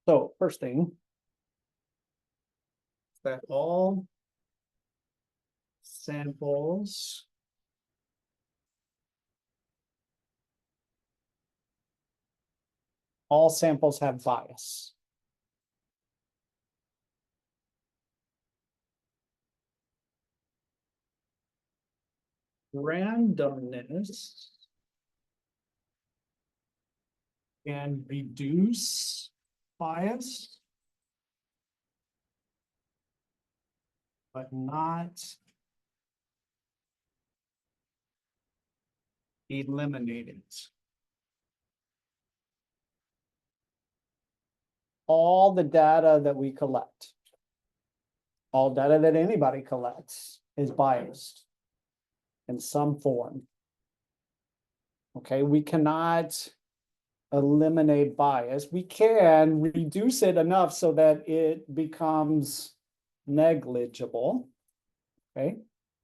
So first thing, that all samples have bias. Randomness can reduce bias, but not eliminate it. All the data that we collect, all data that anybody collects is biased in some form. Okay, we cannot eliminate bias. We can reduce it enough so that it becomes negligible. Okay,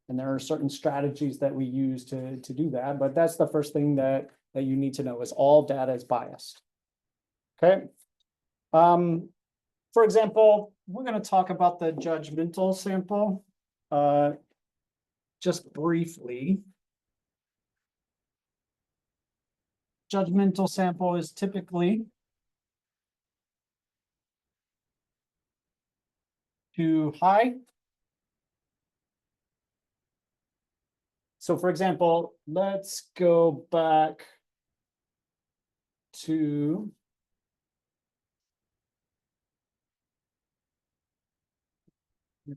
and there are certain strategies that we use to do that, but that's the first thing that you need to know is all data is biased. Okay. For example, we're going to talk about the judgmental sample just briefly. Judgmental sample is typically too high. So for example, let's go back to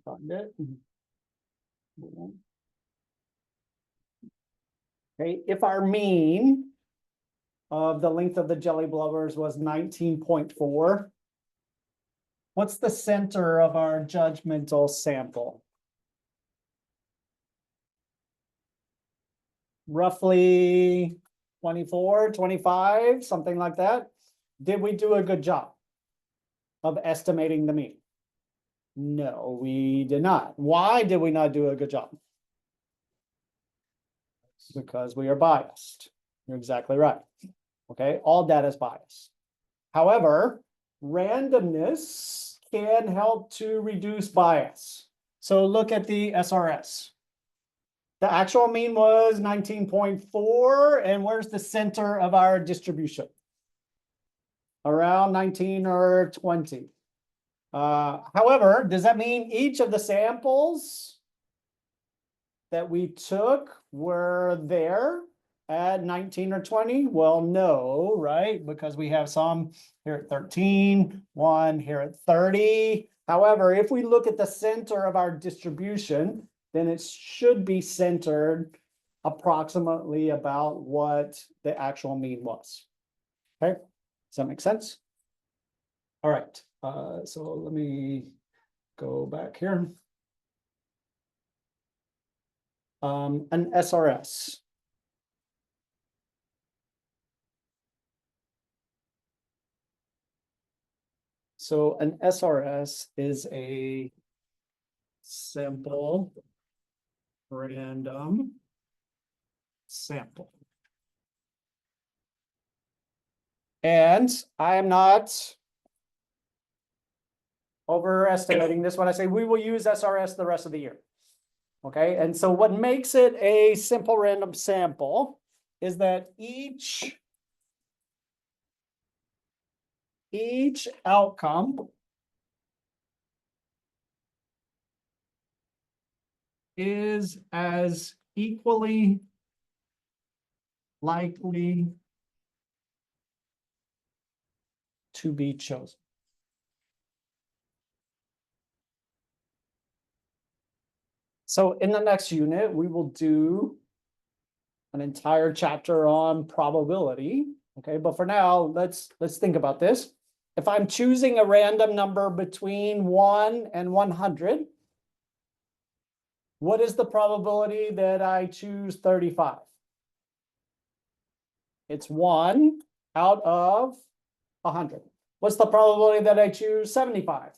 find it. Okay, if our mean of the length of the jelly blowers was 19.4, what's the center of our judgmental sample? Roughly 24, 25, something like that. Did we do a good job of estimating the mean? No, we did not. Why did we not do a good job? Because we are biased. You're exactly right. Okay, all data is biased. However, randomness can help to reduce bias. So look at the SRS. The actual mean was 19.4, and where's the center of our distribution? Around 19 or 20. However, does that mean each of the samples that we took were there at 19 or 20? Well, no, right? Because we have some here at 13, one here at 30. However, if we look at the center of our distribution, then it should be centered approximately about what the actual mean was. Okay, does that make sense? All right, so let me go back here. An SRS. So an SRS is a simple random sample. And I am not overestimating this when I say we will use SRS the rest of the year. Okay, and so what makes it a simple random sample is that each outcome is as equally likely to be chosen. So in the next unit, we will do an entire chapter on probability. Okay, but for now, let's think about this. If I'm choosing a random number between 1 and 100, what is the probability that I choose 35? It's 1 out of 100. What's the probability that I choose 75?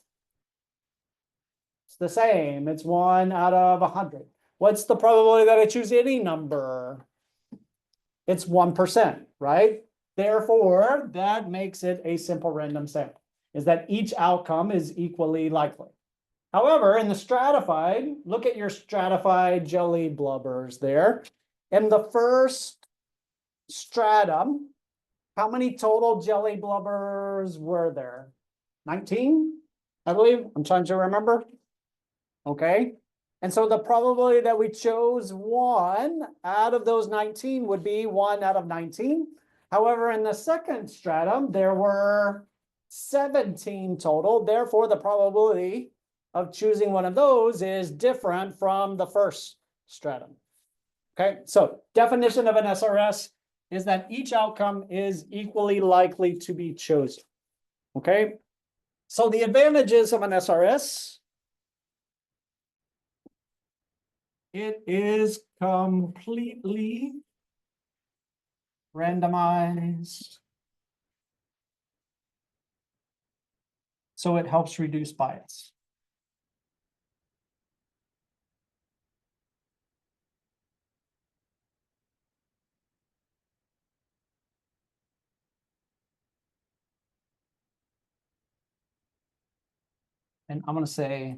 It's the same. It's 1 out of 100. What's the probability that I choose any number? It's 1%, right? Therefore, that makes it a simple random sample. is that each outcome is equally likely. However, in the stratified, look at your stratified jelly blubbers there. In the first stratum, how many total jelly blubbers were there? 19, I believe. I'm trying to remember. Okay. And so the probability that we chose 1 out of those 19 would be 1 out of 19. However, in the second stratum, there were 17 total. Therefore, the probability of choosing one of those is different from the first stratum. Okay, so definition of an SRS is that each outcome is equally likely to be chosen. Okay, so the advantages of an SRS, it is completely randomized. So it helps reduce bias. And I'm going to say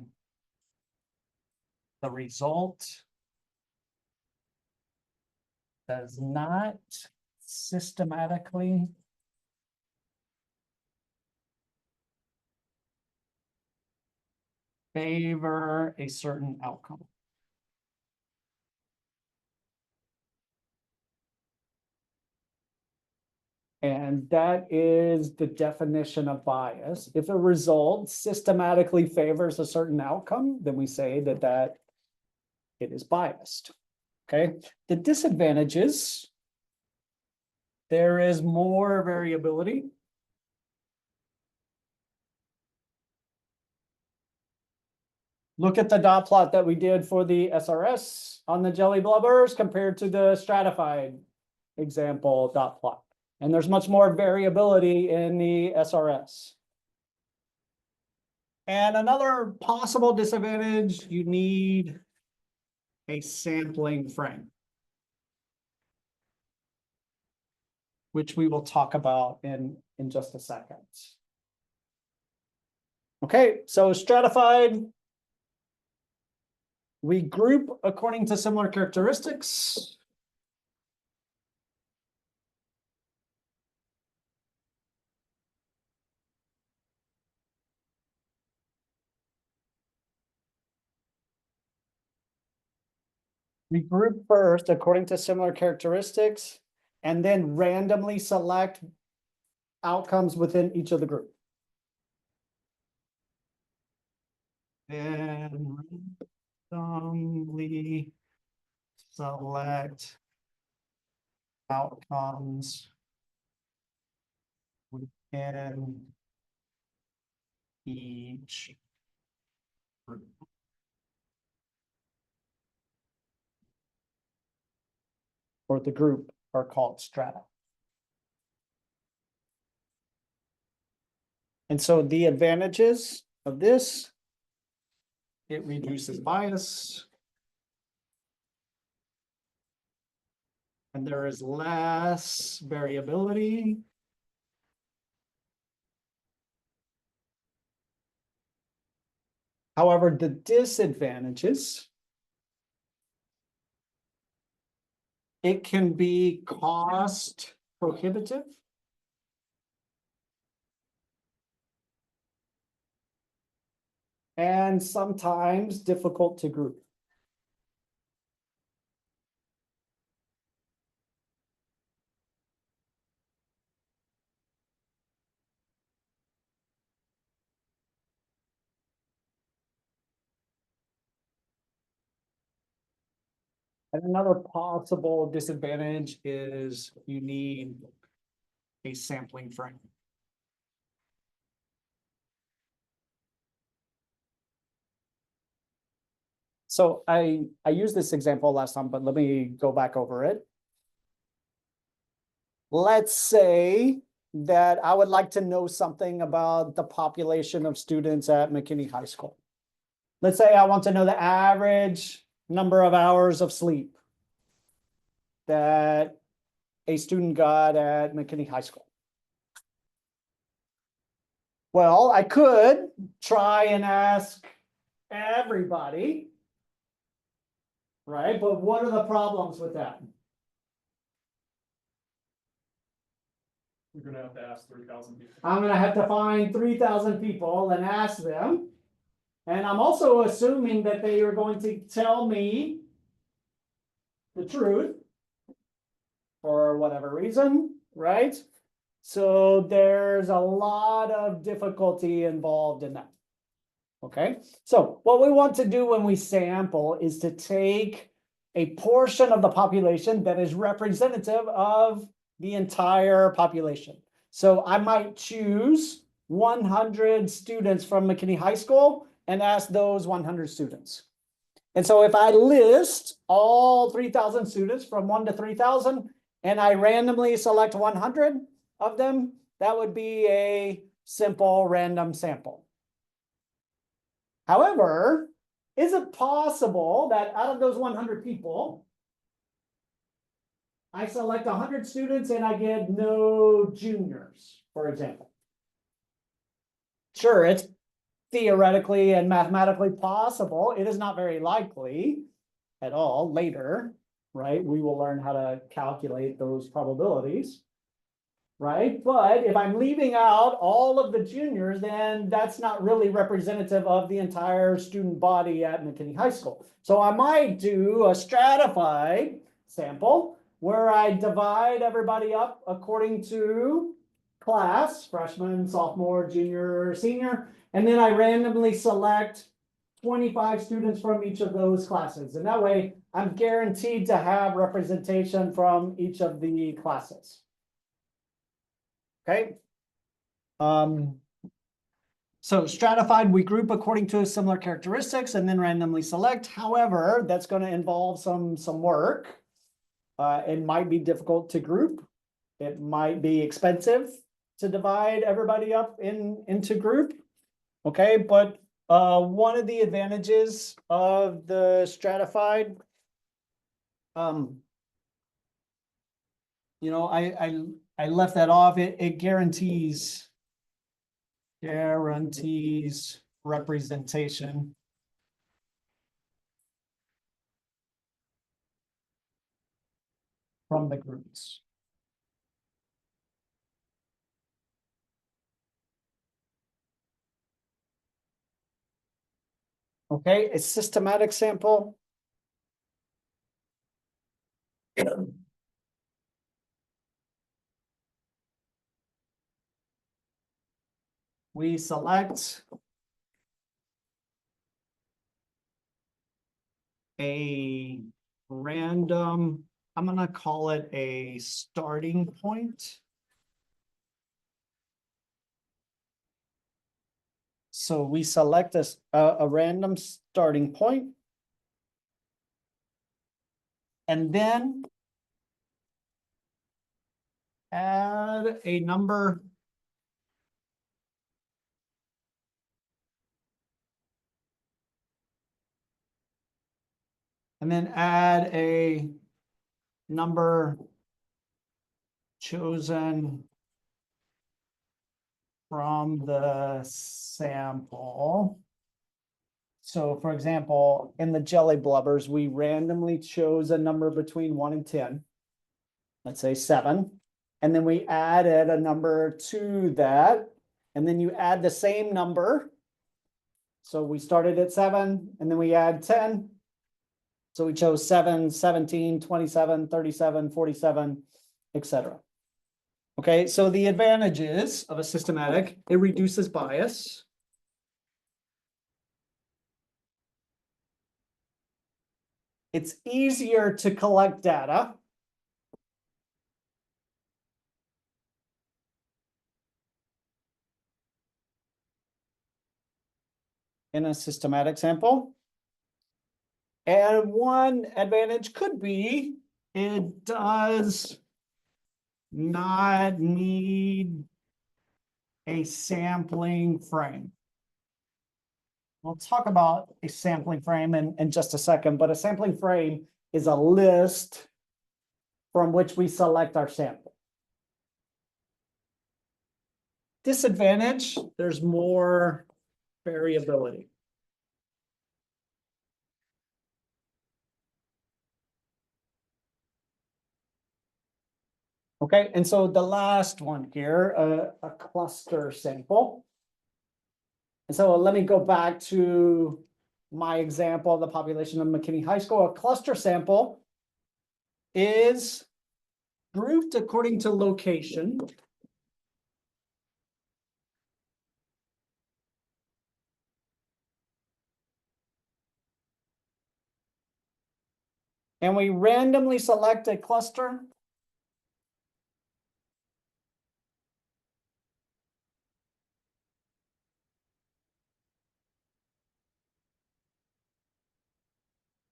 the result does not systematically favor a certain outcome. And that is the definition of bias. If a result systematically favors a certain outcome, then we say that it is biased. Okay, the disadvantages, there is more variability. Look at the dot plot that we did for the SRS on the jelly blubbers compared to the stratified example dot plot. And there's much more variability in the SRS. And another possible disadvantage, you need a sampling frame, which we will talk about in just a second. Okay, so stratified, we group according to similar characteristics. We group first according to similar characteristics, and then randomly select outcomes within each of the group. And randomly select outcomes within each group. Or the group are called strata. And so the advantages of this, it reduces bias. And there is less variability. However, the disadvantages, it can be cost prohibitive. And sometimes difficult to group. And another possible disadvantage is you need a sampling frame. So I used this example last time, but let me go back over it. Let's say that I would like to know something about the population of students at McKinney High School. Let's say I want to know the average number of hours of sleep that a student got at McKinney High School. Well, I could try and ask everybody, right? But what are the problems with that? You're gonna have to ask 3,000 people. I'm gonna have to find 3,000 people and ask them. And I'm also assuming that they are going to tell me the truth for whatever reason, right? So there's a lot of difficulty involved in that. Okay, so what we want to do when we sample is to take a portion of the population that is representative of the entire population. So I might choose 100 students from McKinney High School and ask those 100 students. And so if I list all 3,000 students from 1 to 3,000 and I randomly select 100 of them, that would be a simple random sample. However, is it possible that out of those 100 people, I select 100 students and I get no juniors, for example? Sure, it's theoretically and mathematically possible. It is not very likely at all. Later, right? We will learn how to calculate those probabilities. Right? But if I'm leaving out all of the juniors, then that's not really representative of the entire student body at McKinney High School. So I might do a stratified sample where I divide everybody up according to class, freshman, sophomore, junior, senior, and then I randomly select 25 students from each of those classes. And that way I'm guaranteed to have representation from each of the classes. Okay. So stratified, we group according to similar characteristics and then randomly select. However, that's going to involve some work. It might be difficult to group. It might be expensive to divide everybody up into group. Okay, but one of the advantages of the stratified, you know, I left that off. It guarantees representation. From the groups. Okay, a systematic sample. We select a random, I'm going to call it a starting point. So we select a random starting point. And then add a number and then add a number chosen from the sample. So for example, in the jelly blubbers, we randomly chose a number between 1 and 10. Let's say 7. And then we added a number to that. And then you add the same number. So we started at 7 and then we add 10. So we chose 7, 17, 27, 37, 47, etc. Okay, so the advantages of a systematic, it reduces bias. It's easier to collect data. In a systematic sample. And one advantage could be it does not need a sampling frame. We'll talk about a sampling frame in just a second, but a sampling frame is a list from which we select our sample. Disadvantage, there's more variability. Okay, and so the last one here, a cluster sample. And so let me go back to my example of the population of McKinney High School. A cluster sample is grouped according to location. And we randomly select a cluster.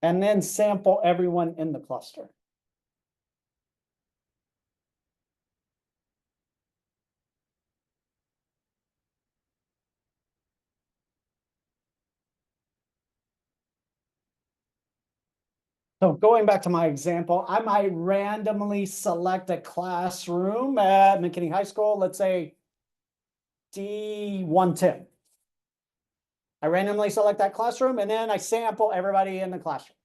And then sample everyone in the cluster. So going back to my example, I might randomly select a classroom at McKinney High School, let's say D110. I randomly select that classroom and then I sample everybody in the classroom.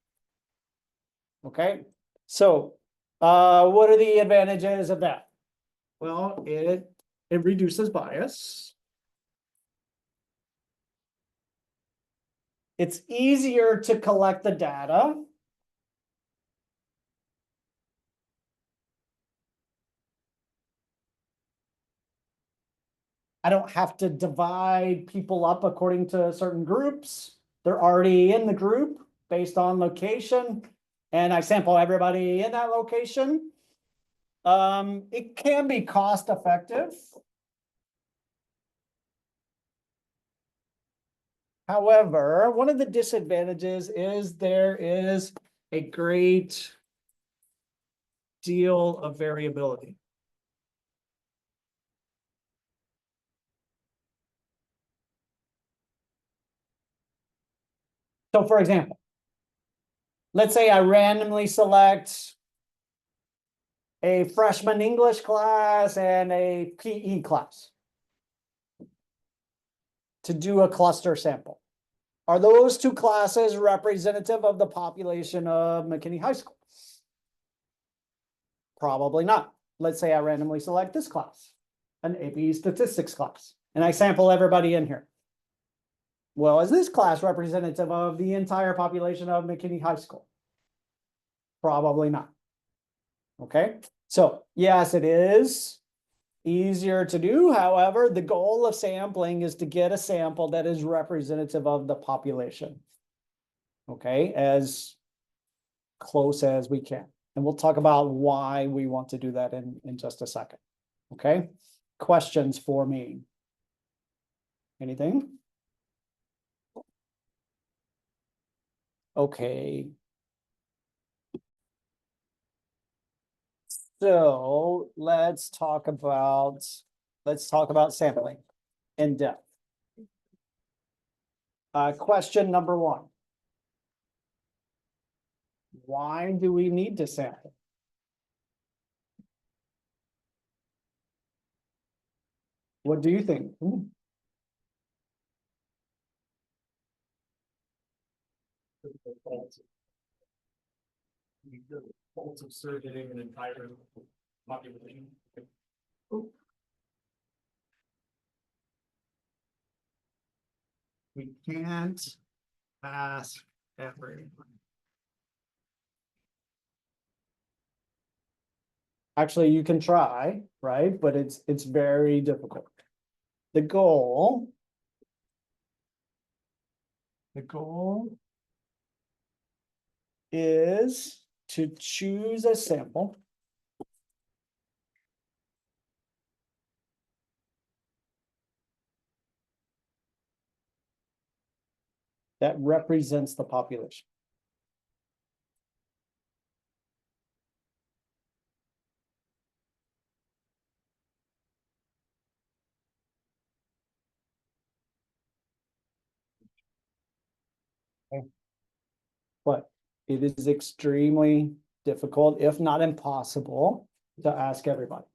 Okay, so what are the advantages of that? Well, it reduces bias. It's easier to collect the data. I don't have to divide people up according to certain groups. They're already in the group based on location, and I sample everybody in that location. It can be cost effective. However, one of the disadvantages is there is a great deal of variability. So for example, let's say I randomly select a freshman English class and a PE class to do a cluster sample. Are those two classes representative of the population of McKinney High School? Probably not. Let's say I randomly select this class, an AP statistics class, and I sample everybody in here. Well, is this class representative of the entire population of McKinney High School? Probably not. Okay, so yes, it is easier to do. However, the goal of sampling is to get a sample that is representative of the population. Okay, as close as we can. And we'll talk about why we want to do that in just a second. Okay, questions for me? Anything? Okay. So let's talk about sampling in depth. Question number one. Why do we need to sample? What do you think? The faults of surveying an entire population. We can't ask everyone. Actually, you can try, right? But it's very difficult. The goal is to choose a sample that represents the population. But it is extremely difficult, if not impossible, to ask everybody.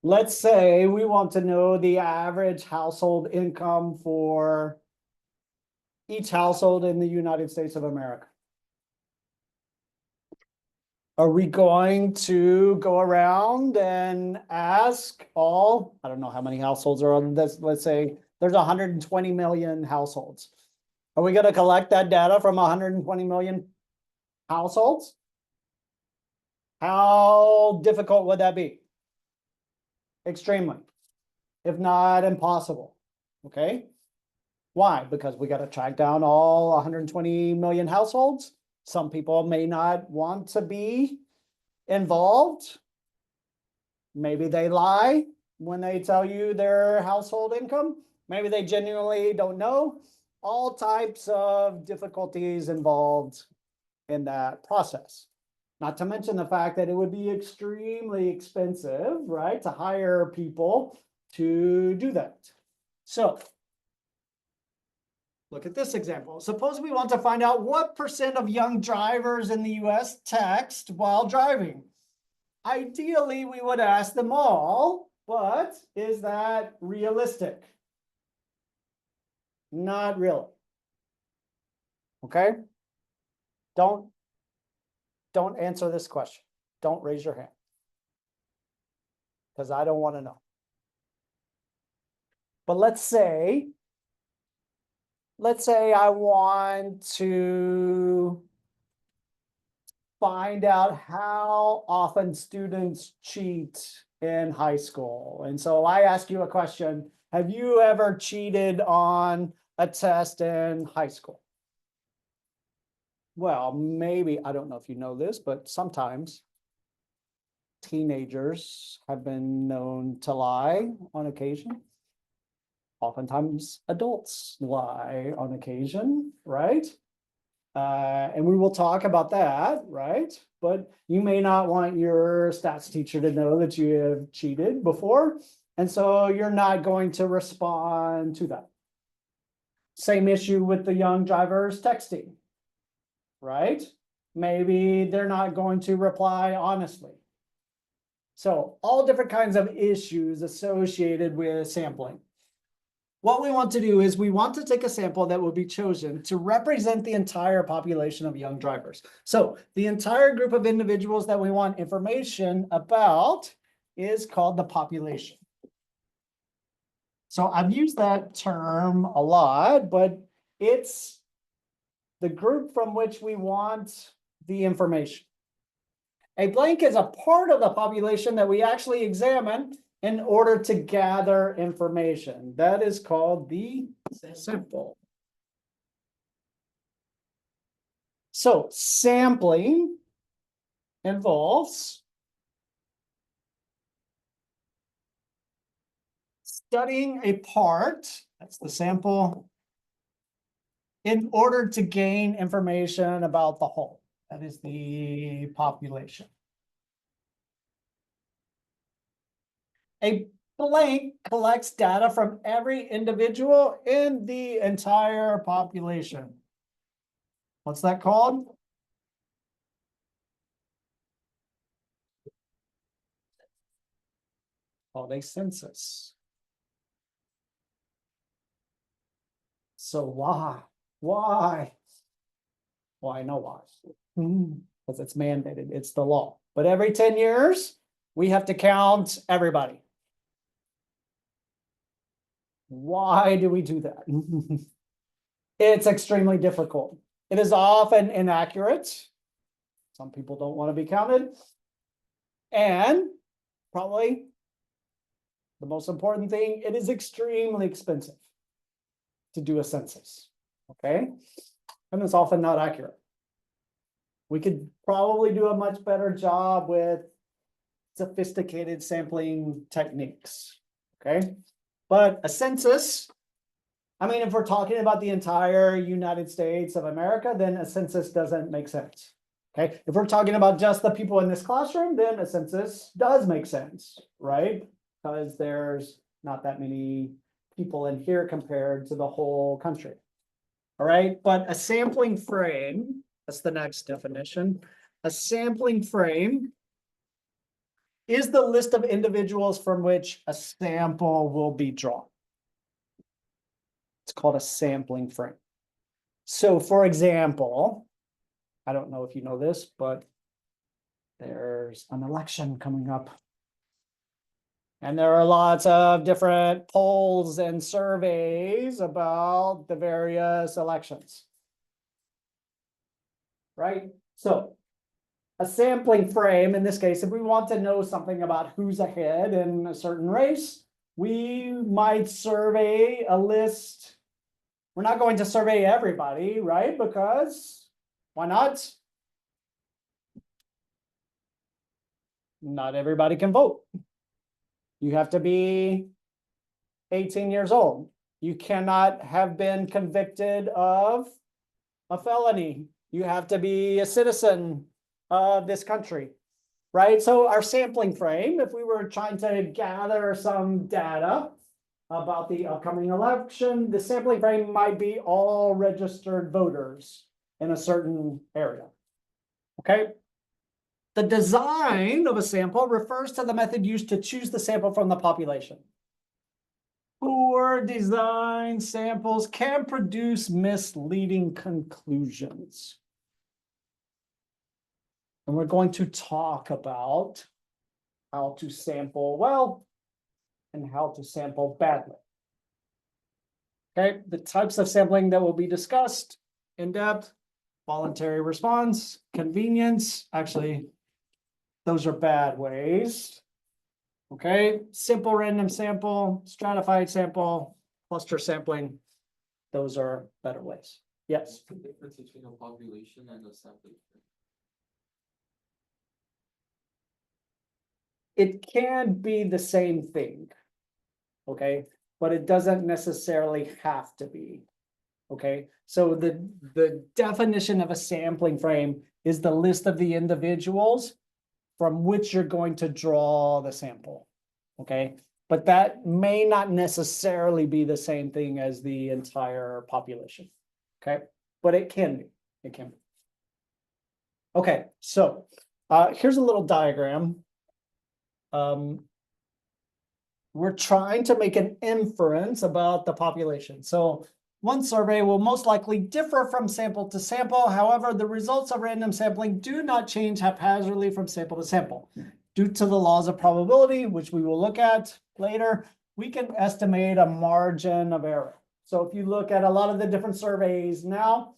Let's say we want to know the average household income for each household in the United States of America. Are we going to go around and ask all, I don't know how many households are on this, let's say there's 120 million households. Are we going to collect that data from 120 million households? How difficult would that be? Extremely, if not impossible. Okay. Why? Because we got to track down all 120 million households. Some people may not want to be involved. Maybe they lie when they tell you their household income. Maybe they genuinely don't know. All types of difficulties involved in that process. Not to mention the fact that it would be extremely expensive, right, to hire people to do that. So look at this example. Suppose we want to find out what % of young drivers in the US text while driving. Ideally, we would ask them all, but is that realistic? Not really. Okay? Don't answer this question. Don't raise your hand. Because I don't want to know. But let's say I want to find out how often students cheat in high school. And so I ask you a question. Have you ever cheated on a test in high school? Well, maybe, I don't know if you know this, but sometimes teenagers have been known to lie on occasion. Oftentimes adults lie on occasion, right? And we will talk about that, right? But you may not want your stats teacher to know that you have cheated before. And so you're not going to respond to that. Same issue with the young drivers texting, right? Maybe they're not going to reply honestly. So all different kinds of issues associated with sampling. What we want to do is we want to take a sample that will be chosen to represent the entire population of young drivers. So the entire group of individuals that we want information about is called the population. So I've used that term a lot, but it's the group from which we want the information. A blank is a part of the population that we actually examine in order to gather information. That is called the sample. So sampling involves studying a part, that's the sample, in order to gain information about the whole. That is the population. A blank collects data from every individual in the entire population. What's that called? Called a census. So why? Why? Well, I know why. Because it's mandated. It's the law. But every 10 years, we have to count everybody. Why do we do that? It's extremely difficult. It is often inaccurate. Some people don't want to be counted. And probably the most important thing, it is extremely expensive to do a census. Okay? And it's often not accurate. We could probably do a much better job with sophisticated sampling techniques. Okay? But a census, I mean, if we're talking about the entire United States of America, then a census doesn't make sense. Okay, if we're talking about just the people in this classroom, then a census does make sense, right? Because there's not that many people in here compared to the whole country. All right, but a sampling frame, that's the next definition. A sampling frame is the list of individuals from which a sample will be drawn. It's called a sampling frame. So for example, I don't know if you know this, but there's an election coming up. And there are lots of different polls and surveys about the various elections. Right? So a sampling frame, in this case, if we want to know something about who's ahead in a certain race, we might survey a list. We're not going to survey everybody, right? Because why not? Not everybody can vote. You have to be 18 years old. You cannot have been convicted of a felony. You have to be a citizen of this country, right? So our sampling frame, if we were trying to gather some data about the upcoming election, the sampling frame might be all registered voters in a certain area, okay? The design of a sample refers to the method used to choose the sample from the population. Poor design samples can produce misleading conclusions. And we're going to talk about how to sample well and how to sample badly. Okay, the types of sampling that will be discussed in depth: voluntary response, convenience. Actually, those are bad ways. Okay, simple random sample, stratified sample, cluster sampling. Those are better ways. Yes. What's the difference between a population and a sampling frame? It can be the same thing. Okay, but it doesn't necessarily have to be. Okay, so the definition of a sampling frame is the list of the individuals from which you're going to draw the sample. Okay, but that may not necessarily be the same thing as the entire population. Okay, but it can be. It can be. Okay, so here's a little diagram. We're trying to make an inference about the population. So one survey will most likely differ from sample to sample. However, the results of random sampling do not change haphazardly from sample to sample. Due to the laws of probability, which we will look at later, we can estimate a margin of error. So if you look at a lot of the different surveys now,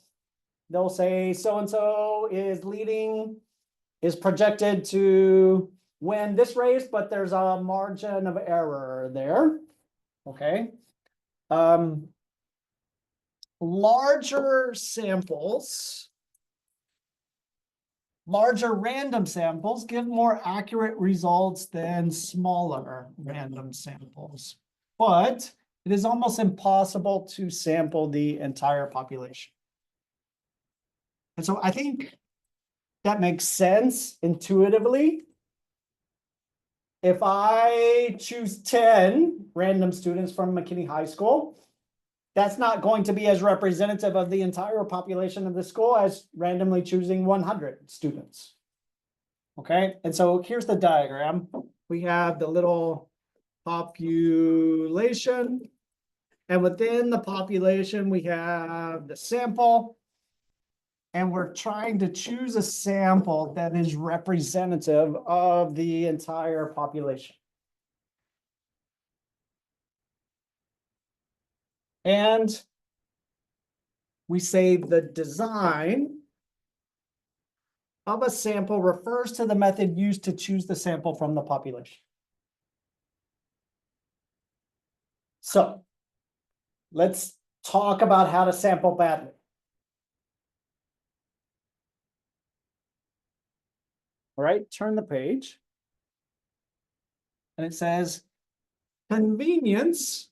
they'll say so-and-so is leading, is projected to win this race, but there's a margin of error there. Okay. Larger samples, larger random samples give more accurate results than smaller random samples, but it is almost impossible to sample the entire population. And so I think that makes sense intuitively. If I choose 10 random students from McKinney High School, that's not going to be as representative of the entire population of the school as randomly choosing 100 students. Okay, and so here's the diagram. We have the little population, and within the population, we have the sample. And we're trying to choose a sample that is representative of the entire population. And we say the design of a sample refers to the method used to choose the sample from the population. So let's talk about how to sample badly. All right, turn the page. And it says, convenience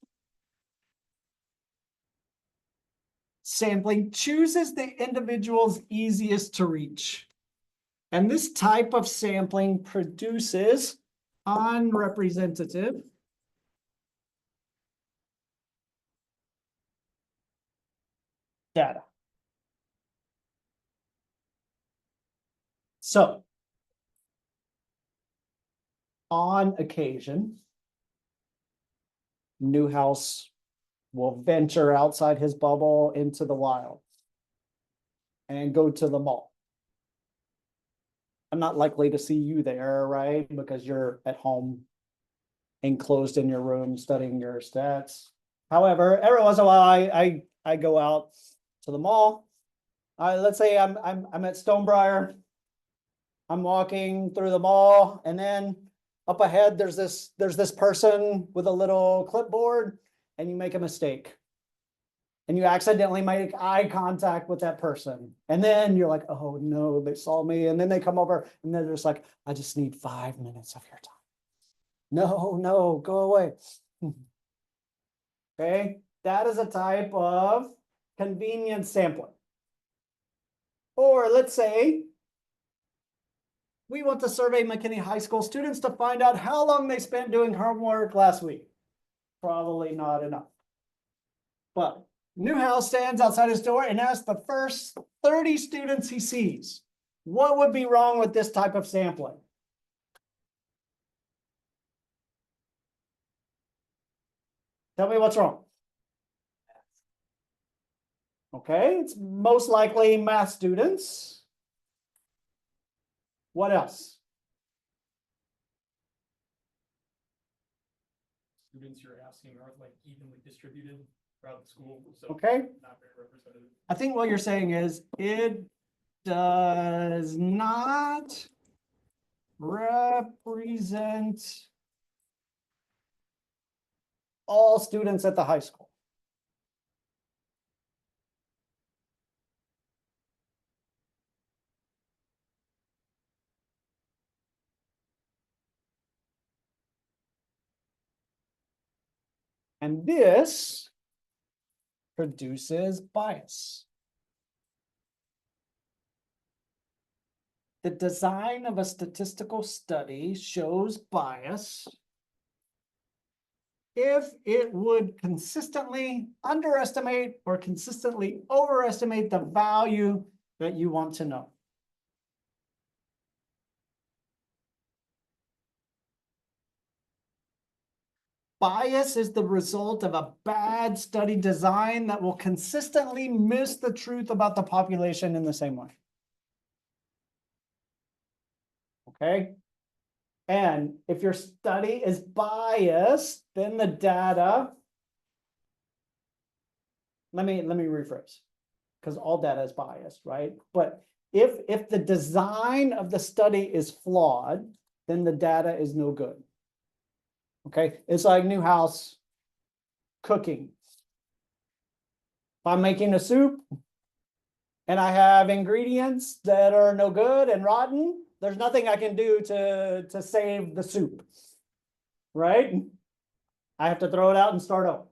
sampling chooses the individuals easiest to reach. And this type of sampling produces unrepresentative data. So on occasion, Newhouse will venture outside his bubble into the wild and go to the mall. I'm not likely to see you there, right? Because you're at home, enclosed in your room, studying your stats. However, every once in a while, I go out to the mall. Let's say I'm at Stonebriar. I'm walking through the mall, and then up ahead, there's this person with a little clipboard, and you make a mistake. And you accidentally make eye contact with that person. And then you're like, oh no, they saw me. And then they come over and they're just like, I just need 5 minutes of your time. No, go away. Okay, that is a type of convenience sampling. Or let's say we want to survey McKinney High School students to find out how long they spent doing homework last week. Probably not enough. But Newhouse stands outside his door and asks the first 30 students he sees, what would be wrong with this type of sampling? Tell me what's wrong. Okay, it's most likely math students. What else? Students you're asking aren't like evenly distributed throughout the school, so Okay, not very representative. I think what you're saying is it does not represent all students at the high school. And this produces bias. The design of a statistical study shows bias if it would consistently underestimate or consistently overestimate the value that you want to know. Bias is the result of a bad study design that will consistently miss the truth about the population in the same way. Okay? And if your study is biased, then the data, let me rephrase, because all data is biased, right? But if the design of the study is flawed, then the data is no good. Okay, it's like Newhouse cooking. If I'm making a soup and I have ingredients that are no good and rotten, there's nothing I can do to save the soup, right? I have to throw it out and start over.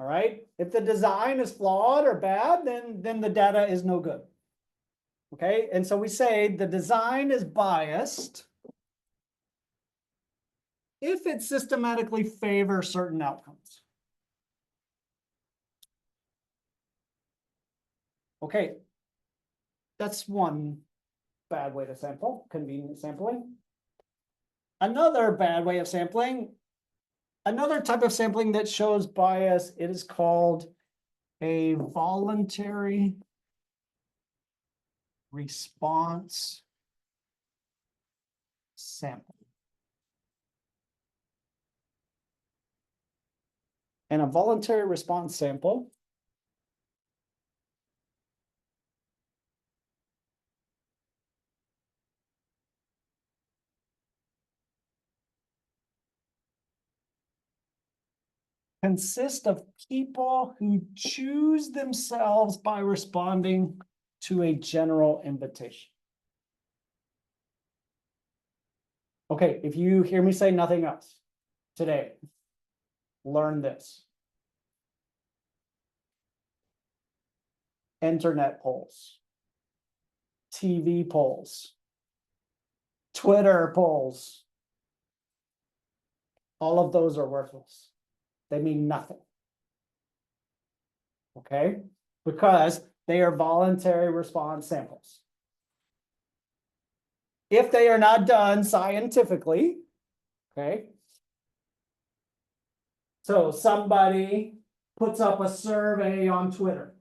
All right, if the design is flawed or bad, then the data is no good. Okay, and so we say the design is biased if it systematically favors certain outcomes. Okay, that's one bad way to sample, convenient sampling. Another bad way of sampling, another type of sampling that shows bias, it is called a voluntary response sample. And a voluntary response sample consists of people who choose themselves by responding to a general invitation. Okay, if you hear me say nothing else today, learn this. Internet polls, TV polls, Twitter polls, all of those are worthless. They mean nothing. Okay, because they are voluntary response samples. If they are not done scientifically, Okay? So somebody puts up a survey on Twitter.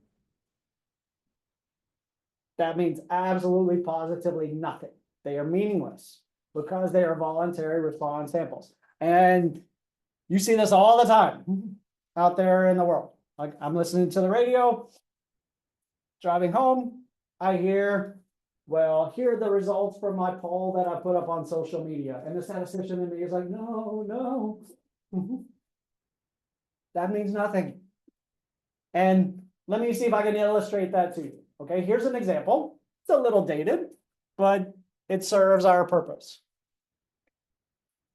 That means absolutely positively nothing. They are meaningless because they are voluntary response samples. And you see this all the time out there in the world. Like I'm listening to the radio, driving home, I hear, well, here are the results from my poll that I put up on social media. And the statistician in me is like, no. That means nothing. And let me see if I can illustrate that to you. Okay, here's an example. It's a little dated, but it serves our purpose.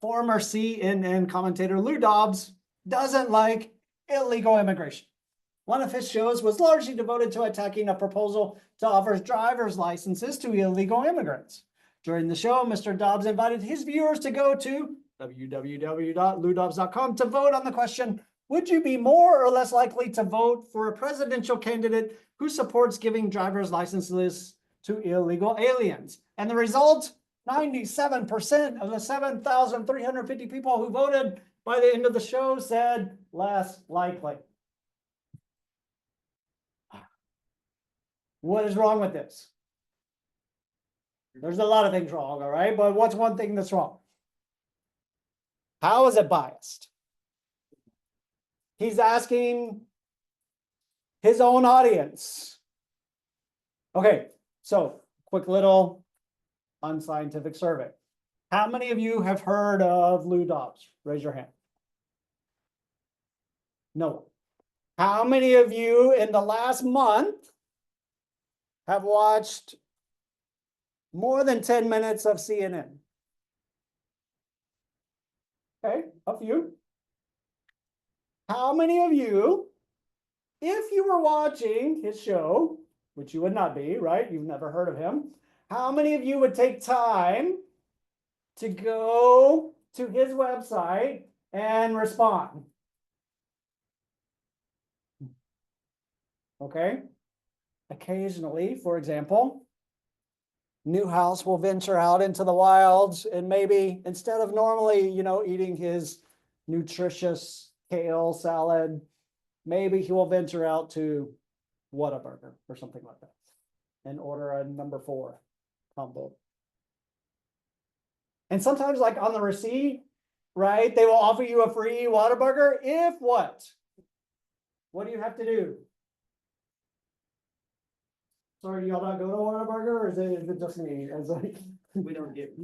Former CNN commentator Lou Dobbs doesn't like illegal immigration. One of his shows was largely devoted to attacking a proposal to offer driver's licenses to illegal immigrants. During the show, Mr. Dobbs invited his viewers to go to www.loudobbs.com to vote on the question, would you be more or less likely to vote for a presidential candidate who supports giving driver's licenses to illegal aliens? And the result, 97% of the 7,350 people who voted by the end of the show said less likely. What is wrong with this? There's a lot of things wrong, all right? But what's one thing that's wrong? How is it biased? He's asking his own audience. Okay, so quick little unscientific survey. How many of you have heard of Lou Dobbs? Raise your hand. No. How many of you in the last month have watched more than 10 minutes of CNN? Okay, a few. How many of you, if you were watching his show, which you would not be, right? You've never heard of him. How many of you would take time to go to his website and respond? Okay. Occasionally, for example, Newhouse will venture out into the wilds and maybe instead of normally, eating his nutritious kale salad, maybe he will venture out to Whataburger or something like that and order a number 4 combo. And sometimes like on the receipt, right, they will offer you a free Whataburger if what? What do you have to do? Sorry, do y'all not go to Whataburger, or is it just me? It's like, We don't get.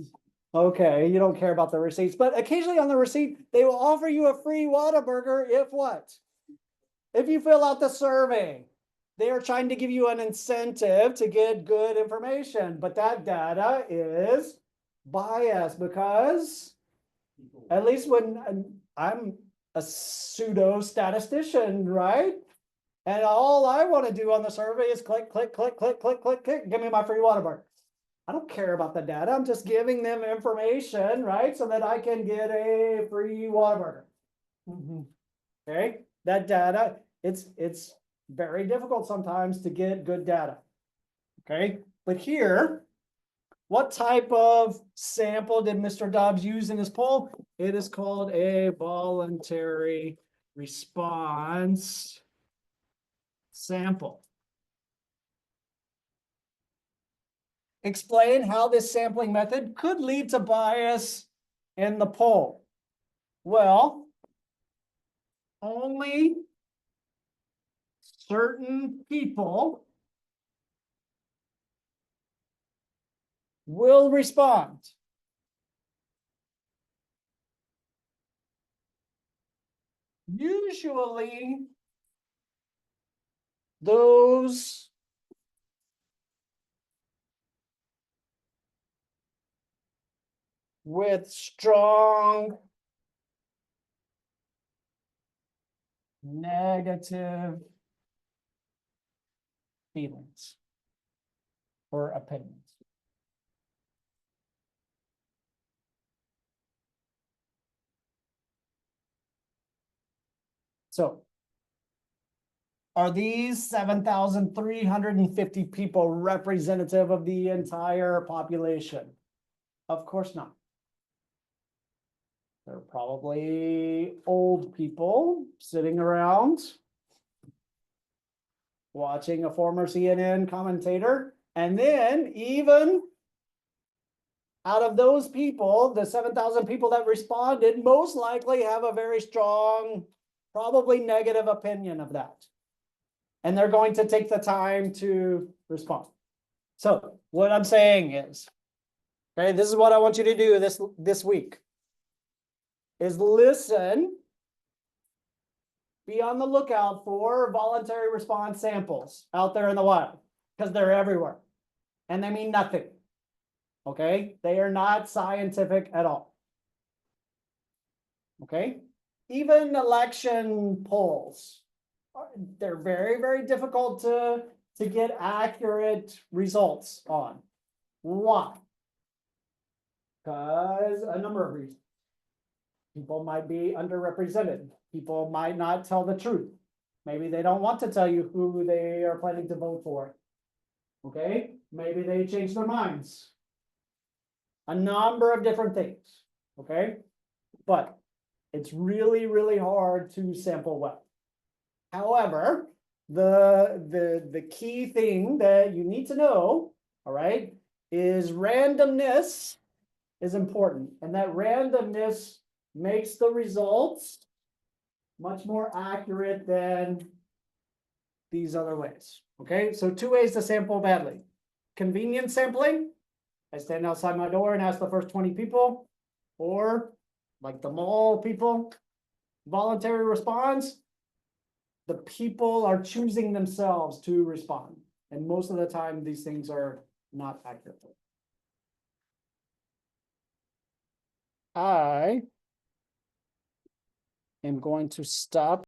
okay, you don't care about the receipts, but occasionally on the receipt, they will offer you a free Whataburger if what? If you fill out the survey. They are trying to give you an incentive to get good information, but that data is biased because at least when I'm a pseudo statistician, right? And all I want to do on the survey is click, click, click, click, click, click, click, give me my free Whataburger. I don't care about the data. I'm just giving them information, right? So that I can get a free Whataburger. Okay, that data, it's very difficult sometimes to get good data. Okay, but here, what type of sample did Mr. Dobbs use in his poll? It is called a voluntary response sample. Explain how this sampling method could lead to bias in the poll. Well, only certain people will respond. Usually, those with strong negative feelings or opinions. So, are these 7,350 people representative of the entire population? Of course not. They're probably old people sitting around watching a former CNN commentator, and then even out of those people, the 7,000 people that responded most likely have a very strong, probably negative opinion of that. And they're going to take the time to respond. So what I'm saying is, okay, this is what I want you to do this week, is listen, be on the lookout for voluntary response samples out there in the wild, because they're everywhere. And they mean nothing. Okay, they are not scientific at all. Okay, even election polls, they're very, very difficult to get accurate results on. Why? Because a number of reasons. People might be underrepresented. People might not tell the truth. Maybe they don't want to tell you who they are planning to vote for. Okay, maybe they change their minds. A number of different things, okay? But it's really, really hard to sample well. However, the key thing that you need to know, all right, is randomness is important. And that randomness makes the results much more accurate than these other ways, okay? So 2 ways to sample badly. Convenience sampling. I stand outside my door and ask the first 20 people, or like the mall people, voluntary response. The people are choosing themselves to respond. And most of the time, these things are not accurate. I am going to stop